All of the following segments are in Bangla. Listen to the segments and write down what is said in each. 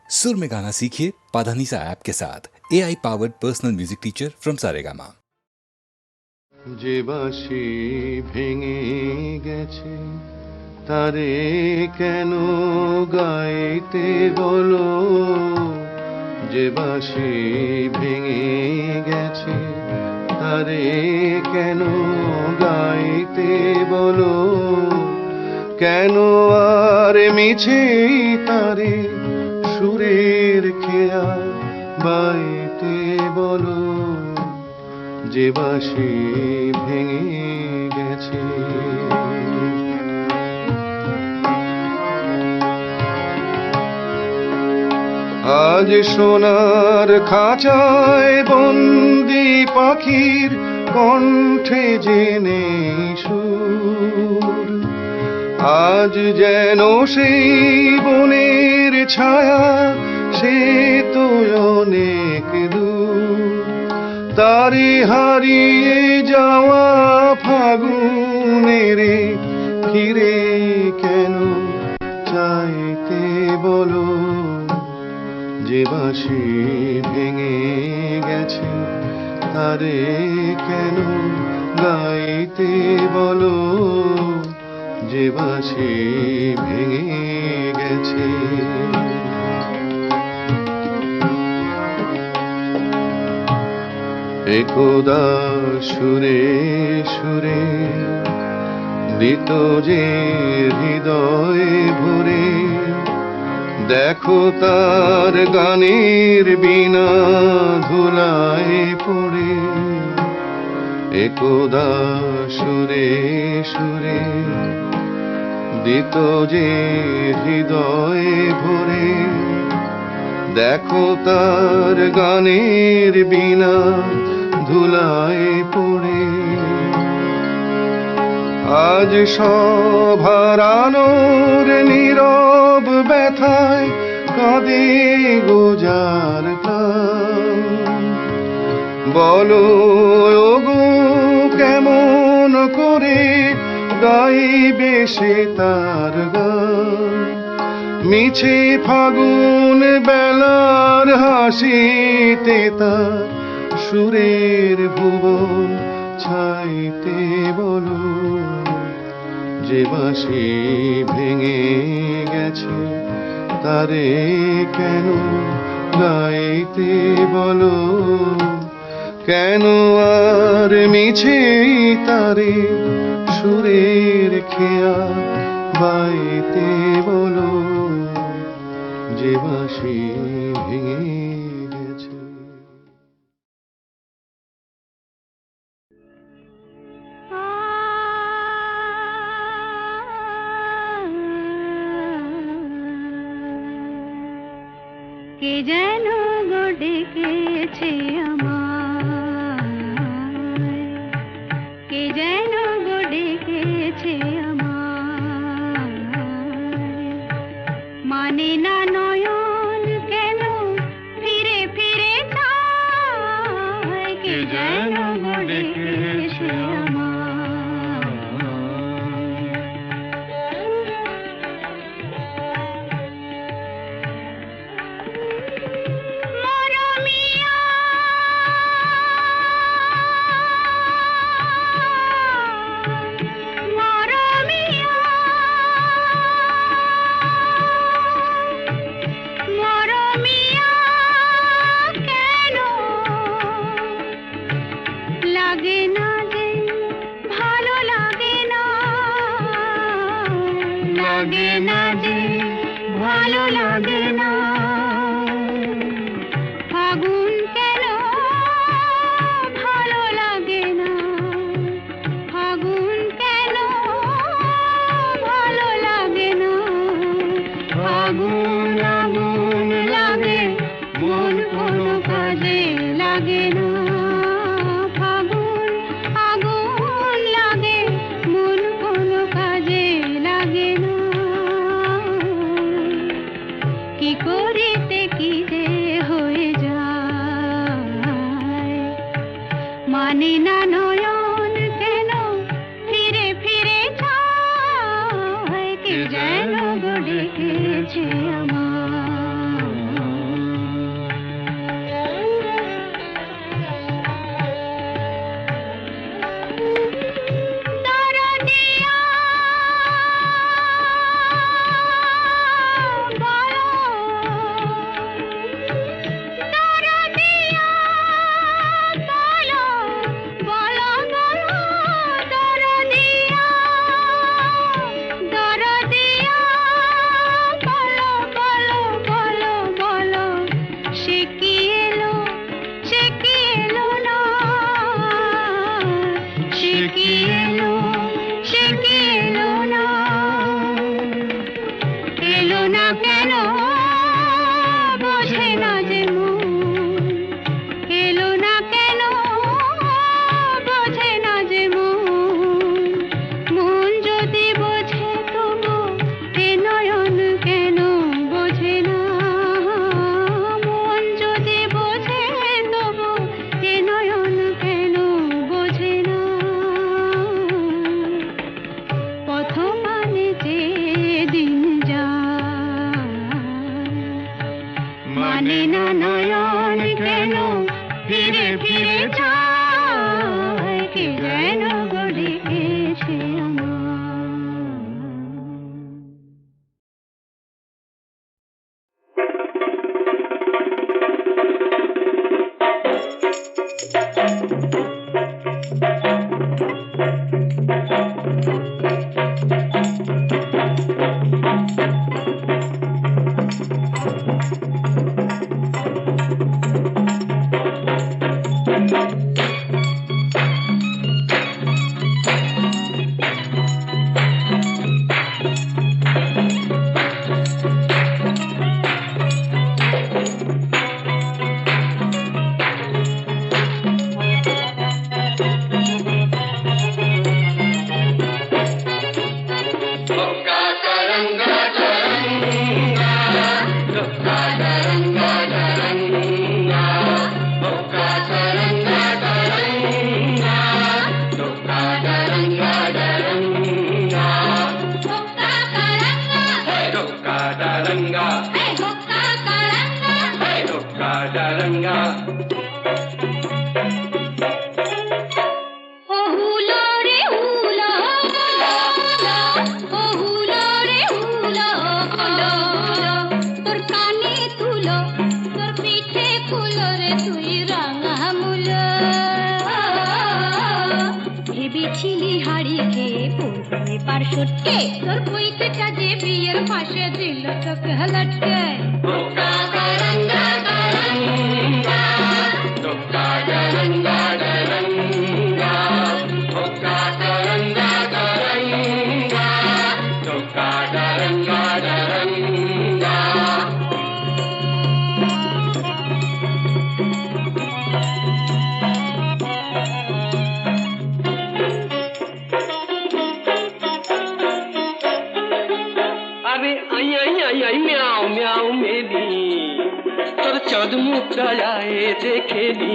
सुर में गाना सीखिए पाधानीसा ऐप के साथ AI powered personal music teacher from Saregama. যে বাঁশি ভেঙে গেছে তারে কেন গাইতে বলো, যে বাঁশি ভেঙে গেছে তারে কেন গাইতে বলো, কেন আর মিছে তারে সুরের খেয়া বাইতে বলো, যে বাঁশি ভেঙে গেছে। আজ সোনার খাঁচায় বন্দি পাখির কণ্ঠে জেনে সুর, আজ যেন সেই বনের ছায়া সে তো অনেক দূর, তারে হারিয়ে যাওয়া ফাগুনের ফিরে কেন চাইতে বলো, যে বাঁশি ভেঙে গেছে তারে কেন গাইতে বলো, যে বাঁশি ভেঙে গেছে। একদা সুরে সুরে দিত যে হৃদয় ভরে, দেখো তার গানের বিনা ধুলায় পড়ে। একদা সুরে সুরে দিত যে হৃদয় ভরে, দেখো তার গানের বিনা ধুলায় পড়ে। আজ সব হারানোর নীরব ব্যথায় কাঁদে গোজার প্রাণ, বলো ওগো কেমন করে গাইবে সে তার গান, মিছে ফাগুন বেলার হাসিতে তার সুরের ভুবন ছাইতে বলো, যে বাঁশি ভেঙে গেছে তারে কেন গাইতে বলো, কেন আর মিছে তারে সুরের খেয়া বাইতে বলো, যে বাঁশি ভেঙে গেছে। কে যেন গো ডেকেছে আমায়, কে যেন গো ডেকেছে আমায়, মানে না নয়ন কেন ফিরে ফিরে চায়, কে যেন গো ডেকেছে আমায়। লাগে না যে ভালো লাগে না, ফাগুন কেন ভালো লাগে না, ফাগুন কেন ভালো লাগে না, ফাগুন আগুন লাগে মন কোনো কাজে লাগে না, ফাগুন আগুন লাগে মন কোনো কাজে লাগে না, কি করিতে কি যে হয়ে যায়, মানে না নয়ন কেন ফিরে ফিরে চায়, কে যেন গো ডেকেছে আমায়। মানে না নয়ন কেন ফিরে ফিরে যায় কে যেন গড়ে এসে আমার। তোর কইতেটা যে বিয়ের পাশে দিল তোকে হলটকে দেখেনি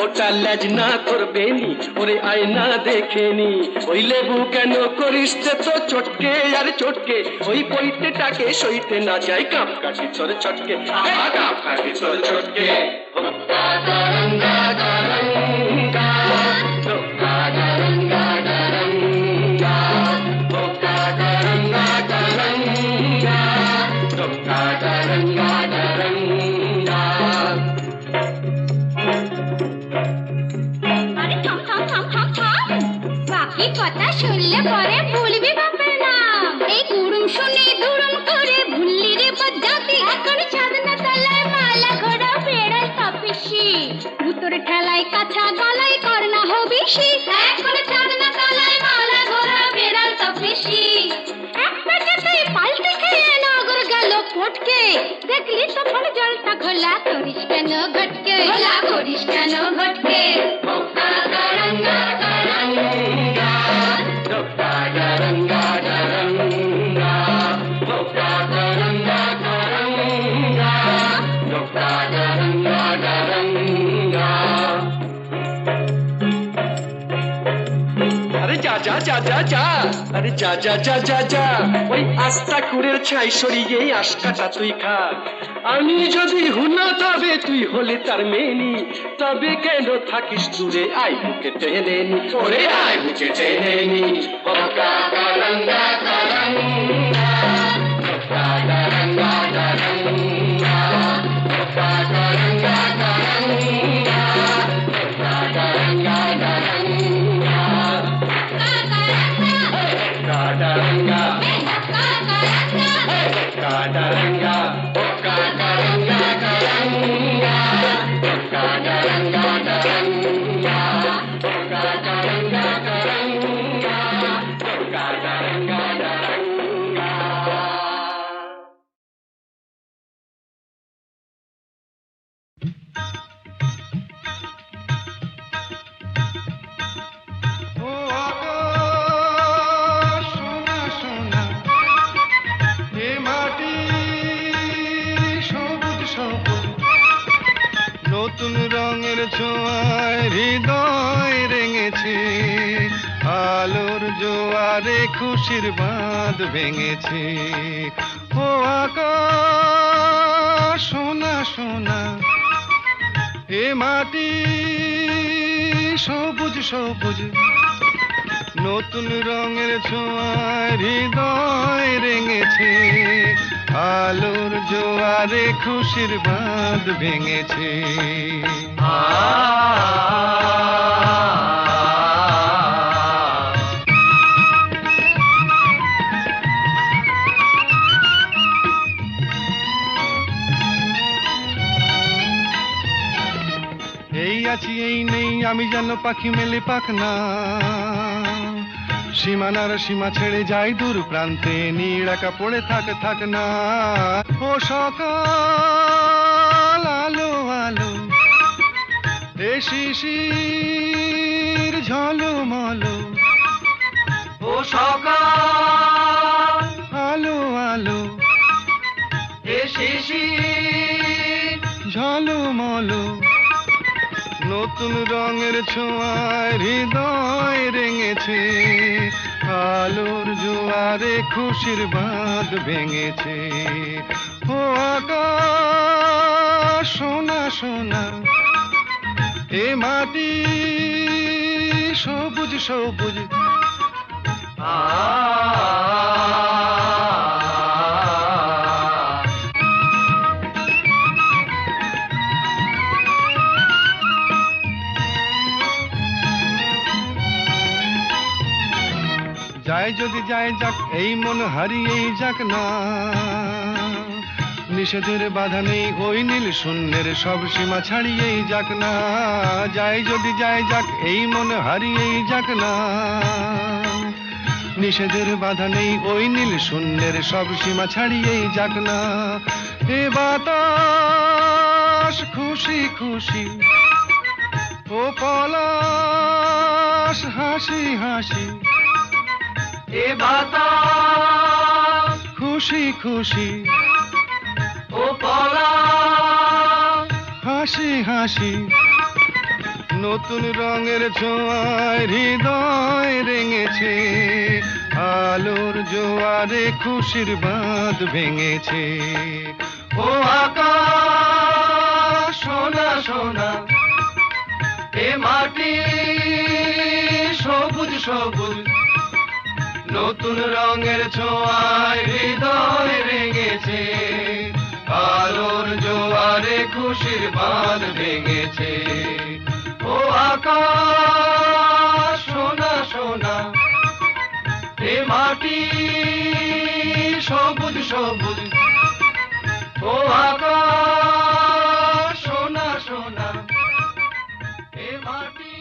ওটা লাজ না করবে নি ওরে আয়না দেখেনি ওই লেবু কেন করিস তো চটকে আর চটকে ওই পইতেটাকে সইতে না যায় কাপ কাটি তোর চটকে কাপ কাটি তোর চটকে কথা শুনলে পরে ভুলবি বাপের নাম এই গুরুম শুনে দুরুম করে ভুললি রে বজ্জাতি এখন সাধনা তলায় মালা ঘোড়া বেড়াল তপিসি ভুতর ঠেলায় কাছা গলায় করনা হবিসি এখন সাধনা তলায় মালা ঘোড়া বেড়াল তপিসি এক পেটেতেই পাল্টি খেয়ে নগর গেল ফটকে দেখলি তো ফল জলটা ঘোলা করিস কেন ঘটকে ঘোলা করিস কেন ঘটকে আরে যা যা যা যা যা ওই আস্তা কুড়ের ছাই সরিয়ে আশকাটা তুই খা আমি যদি হুনা তবে তুই হলে তার মেনি তবে কেন থাকিস দূরে আই বুকে টেনে নি ওরে আই বুকে টেনে নি নতুন রঙের ছোঁয়ায় হৃদয় রেঙেছে আলোর জোয়ারে খুশির বাঁধ ভেঙেছে ও আকাশ সোনা মাটি সবুজ সবুজ, নতুন রঙের ছোঁয়ায় হৃদয় রেঙেছে, আলোর জোয়ারে খুশির বাঁধ ভেঙেছে। এই আছি এই নেই আমি যেন পাখি মেলে পাখনা, সীমানার সীমা ছেড়ে যাই দূর প্রান্তে, নীড়াকা পড়ে থাক না। ও সকাল আলো আলো, এ শিশির ঝলমলো, ও সকাল আলো আলো, এ শিশির ঝলমলো, নতুন রঙের ছোঁয়ায় হৃদয় রেঙেছে, আলোর জোয়ারে খুশির বাঁধ ভেঙেছে। ও আকাশ সোনা সোনা, এ মাটি সবুজ সবুজ, যায় যদি যায় যাক এই মন হারিয়েই যাক না, নিষেধের বাধা নেই ওই নীল শূন্যের সব সীমা ছাড়িয়েই যাক না, যায় যদি যায় যাক এই মন হারিয়েই যাক না, নিষেধের বাধা নেই ওই নীল শূন্যের সব সীমা ছাড়িয়েই যাক না। এ বাতাস খুশি খুশি, ও পলাশ হাসি হাসি, এ বাতাস খুশি খুশি, ও পলাশ হাসি হাসি, নতুন রঙের ছোঁয়ায় হৃদয় রেঙেছে, আলোর জোয়ারে খুশির বাঁধ ভেঙেছে। ও আকাশ সোনা সোনা, এ মাটি সবুজ সবুজ, নতুন রঙের ছোঁয়ায় হৃদয় রেঙেছে, আলোর জোয়ারে খুশির বাঁধ ভেঙেছে। ও আকাশ সোনা সোনা, এ মাটি সবুজ সবুজ, ও আকাশ সোনা সোনা, এ মাটি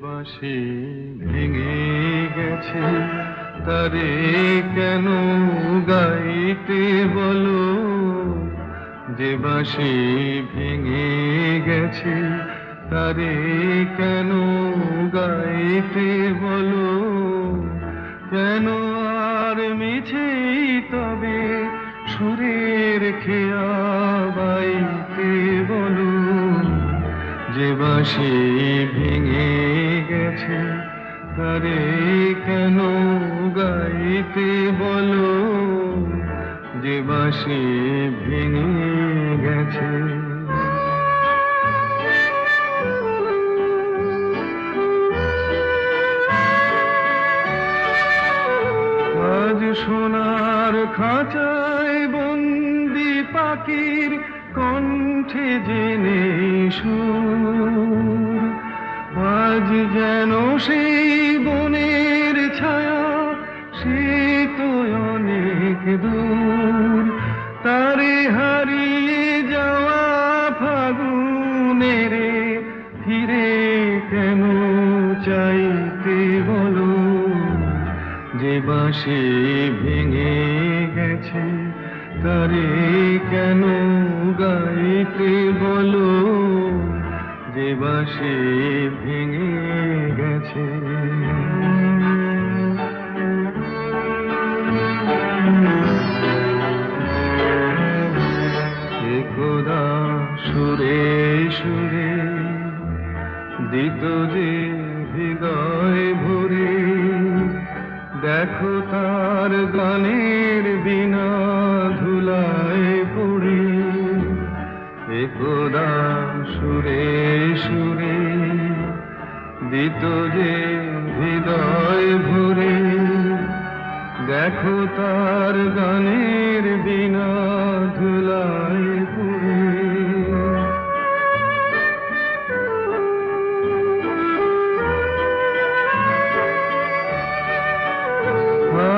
বাঁশি ভেঙে গেছে তারে কেন গাইতে বলো, যে বাঁশি ভেঙে গেছে তারে কেন গাইতে বলো, কেন আর মিছেই তবে সুরের খেয়া বাইতে বলো, যে বাঁশি ভেঙে গেছে তারে কেন গাইতে বলো, যে বাঁশি ভেঙে গেছে। আজ সোনার খাঁচায় বন্দি পাখির কণ্ঠে জেনে সুর, আজ যেন সেই বনের ছায়া সে তো অনেক দূর, তারে হারিয়ে যাওয়া ফাগুনের ফিরে কেন চাইতে বলো, যে বাঁশি ভেঙে গেছে তারে কেন গাইতে বলো, যে বাঁশি ভেঙে গেছে। তার গানের বিনা ধুলায় পড়ে একদা সুরে সুরে দিত যে হৃদয় ভরে, দেখো তার গানের বিনা ধুলায় পড়ে।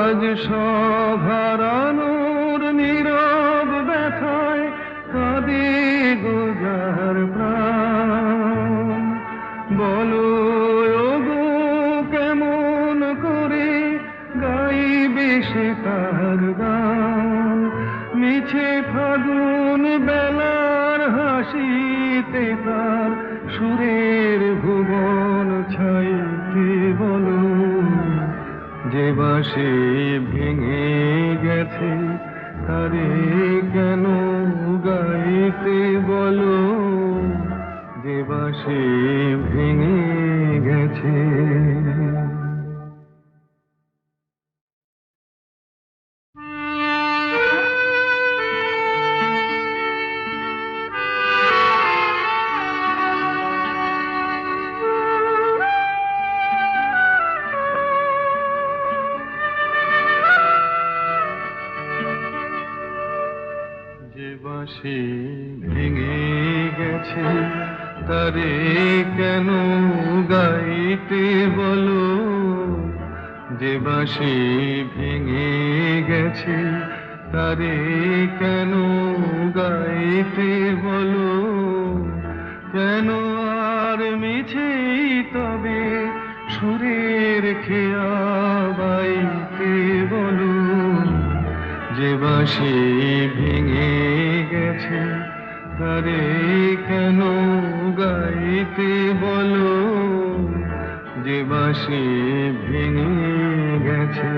আজ সভারানোর নীরব ব্যথায় কাঁদে গোজার প্রাণ, বলো ওগো কেমন করে গাইবে সে তার গান, মিছে ফাগুন বেলার হাসিতে তার সুরের ভুবন ছাইতে বলো, যে বাঁশি ভেঙে গেছে তারে কেন গাইতে বলো, যে বাঁশি ভেঙে গেছে। বাঁশি ভেঙে গেছে তারে কেন গাইতে বলো, যে বাঁশি ভেঙে গেছে তারে কেন গাইতে বলো, কেন আর মিছেই তবে সুরের খেয়া বাইতে বলো, যে বাঁশি ভেঙে গেছে তারে কেন গাইতে বলো, যে বাঁশি ভেঙে গেছে।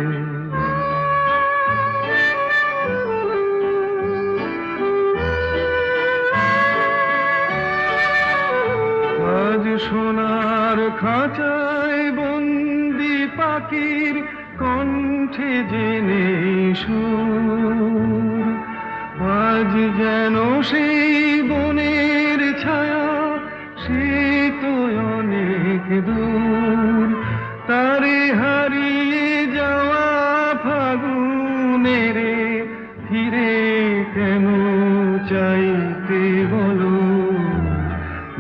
আজ সোনার খাঁচায় বন্দি পাখির কণ্ঠে জেনে সুর, আজ যেন সেই বনের ছায়া সে তো অনেক দূর, তারে হারিয়ে যাওয়া ফাগুনের ফিরে কেন চাইতে বলো,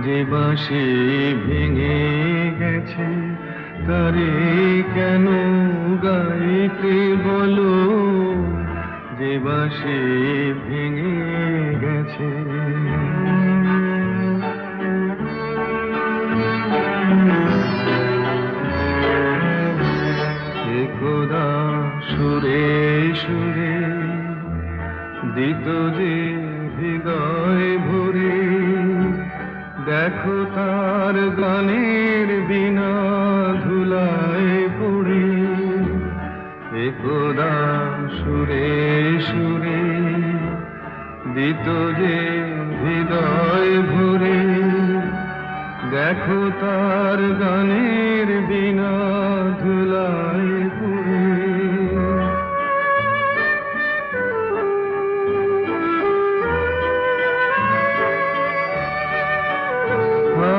যে বাঁশি ভেঙে গেছে তারে কেন গাইতে বলো, যে বাঁশি ভেঙে গেছে। একদা সুরে সুরে দিত যে হৃদয় ভরে, দেখো তার গানের বিনা ধুলায় পড়ে একদা সুরে সুরে দিত যে হৃদয় ভরে, দেখো তার গানের বিনা ধুলায় পড়ে।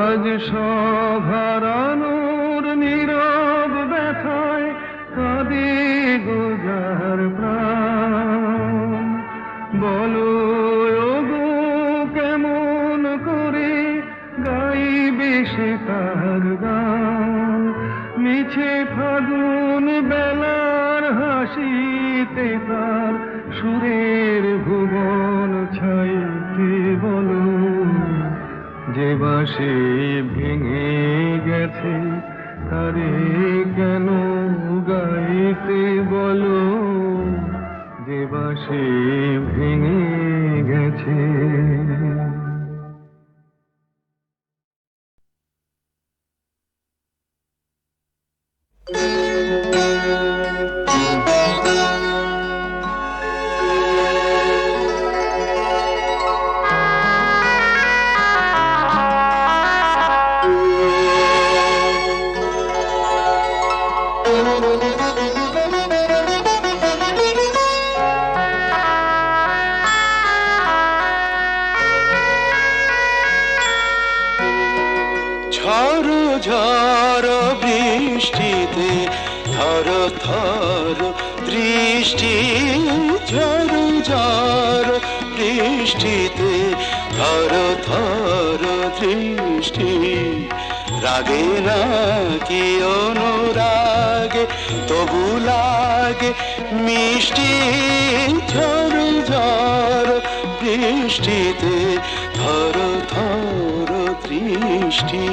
আজ সভারানোর নীরব ব্যথায় কাঁদে গোজার প্রাণ, বলো ওগো কেমন করে গাইবে সে তার গান, মিছে ফাগুন বেলার হাসিতে তার সুরের ভুবন ছাইতে বলো, যে বাঁশি ভেঙে গেছে তারে কেন গাইতে বলো, যে বাঁশি ভেঙে গেছে। বৃষ্টিতে থর থর দৃষ্টি ঝড় ঝড় বৃষ্টিতে থর থর দৃষ্টি রাগে না কি অনুরাগে তবু লাগে মিষ্টি ঝড় ঝড় বৃষ্টিতে থর থর দৃষ্টি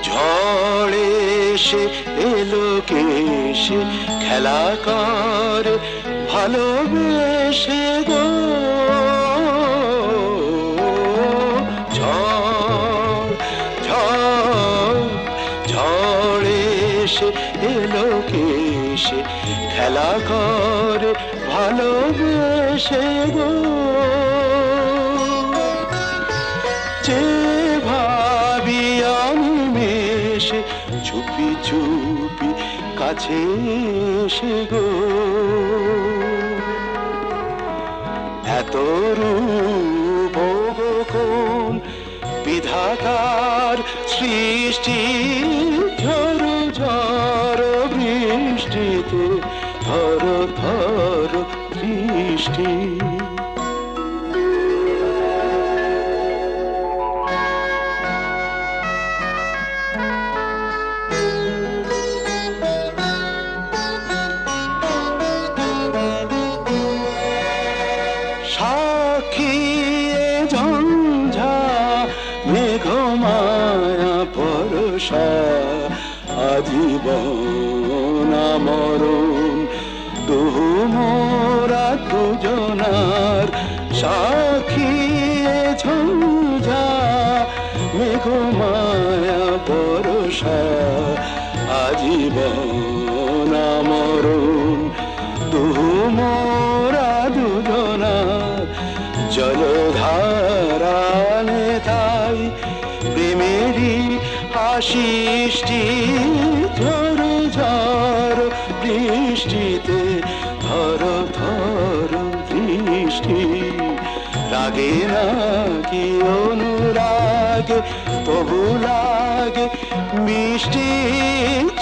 ঝড়ে এসে এলো কেসে খেলা কর ভালোবেসে গো ঝড় ঝড় ঝড়ে এসে এলো কেসে খেলা কর ভালোবেসে গো যে ভাবি আমি মেশে চুপি চুপি কাছে এসে গো এত রূপ কোন বিধাতার সৃষ্টি ঝড় ঝড় বৃষ্টিতে থর থর দৃষ্টি সাক্ষী ঝঞ্ঝা মেঘমায়া পরশা আজীবন মরণ দুহু মোরা দুজনার সাক্ষী ঝঞ্ঝা মেঘমায়া পরশা আজীবন মরণ দুহু মোরা দুজনার জলধারানে তাই প্রেমেরই আশিষ্টি ঝড় ঝড় বৃষ্টিতে থর থর দৃষ্টি রাগে না কি অনুরাগে তবু লাগে মিষ্টি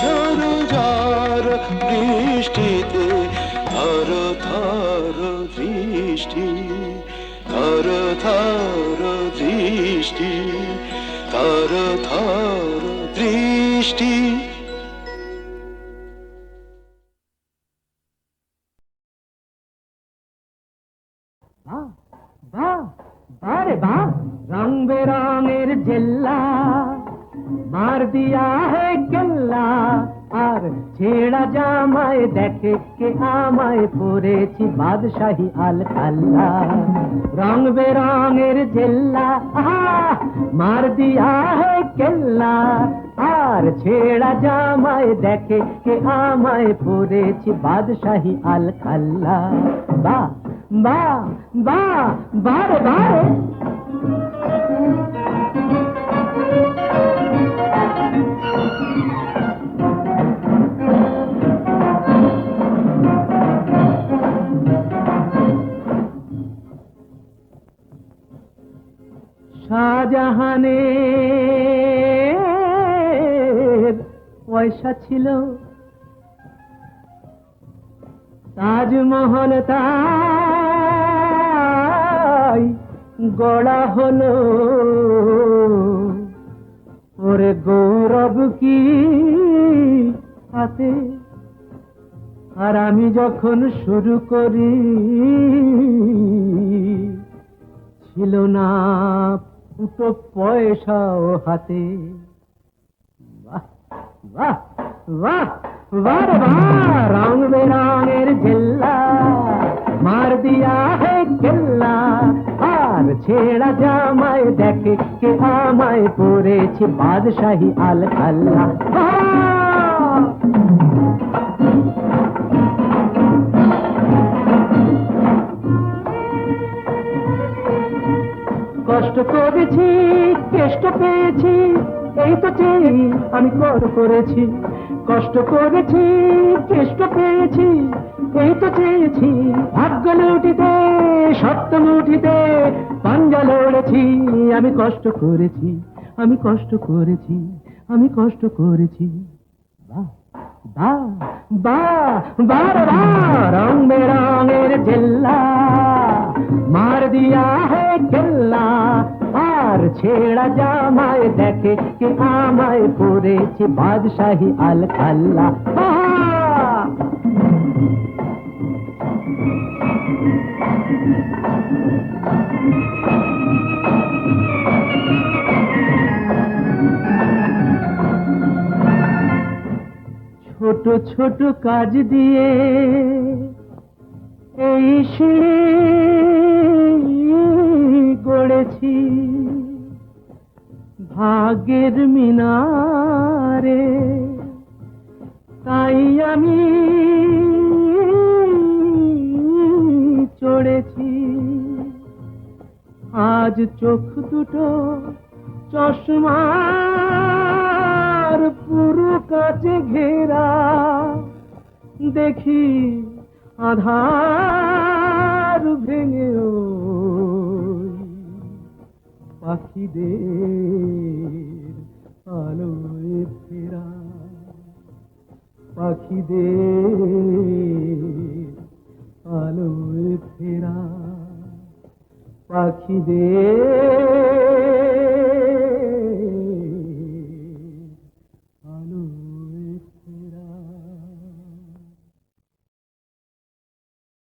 ঝড় ঝড় বৃষ্টিতে থর থর দৃষ্টি থর থর দৃষ্টি থর থর দৃষ্টি बारे बा रंग बेरंगेर जिल्ला मार दिया है केल्ला আর ছেঁড়া জামায় দেখে কে আমায় পরেছি বাদশাহী আল কাল্লা রং বেরঙের জেল্লা মার দিয়া হে কেল্লা আর ছেঁড়া জামায় দেখে কে আমায় পরেছি বাদশাহী আল কাল্লা বা বা বা বারে বারে শাহজাহানের পয়সা ছিল তাজমহল তাই গড়া হলো ওরে গৌরব কি হাতে আর আমি যখন শুরু করি ছিল না ফুটো পয়সাও হাতে বাহ বাহ বাহ বাহ বাহ রং বেরঙের জেল্লা মার দিয়া হে কেল্লা আর ছেঁড়া জামায় দেখে কে আমায় পরেছি বাদশাহী আল কাল্লা কষ্ট কষ্ট করেছি, কেষ্ট পেয়েছি, এই তো চেয়ে আমি করেছি। কষ্ট করেছি, কেষ্ট পেয়েছি, এই তো চেয়েছি। ভাগ্য লুটিতে, সত্য মুঠিতে পাঞ্জা লড়েছি। আমি কষ্ট করেছি, আমি কষ্ট করেছি, আমি কষ্ট করেছি। বাহ বাহ বাহ বাহ বাহ, রং বেরঙের জেল্লা মার দিয়া হে কেল্লা। আর ছেড়া জামায় দেখে কে আমায় পড়েছে বাদশাহী আল খাল্লা। ছোট ছোট কাজ দিয়ে এই সিঁড়ি গড়েছি, ভাগ্যের মিনারে তাই আমি চড়েছি। আজ চোখ দুটো চশমার পুরো কাছে ঘেরা, দেখি আধার ভেঙে পাখিদের আলোয় ফেরা, পাখিদের আলোয় ফেরা, পাখিদের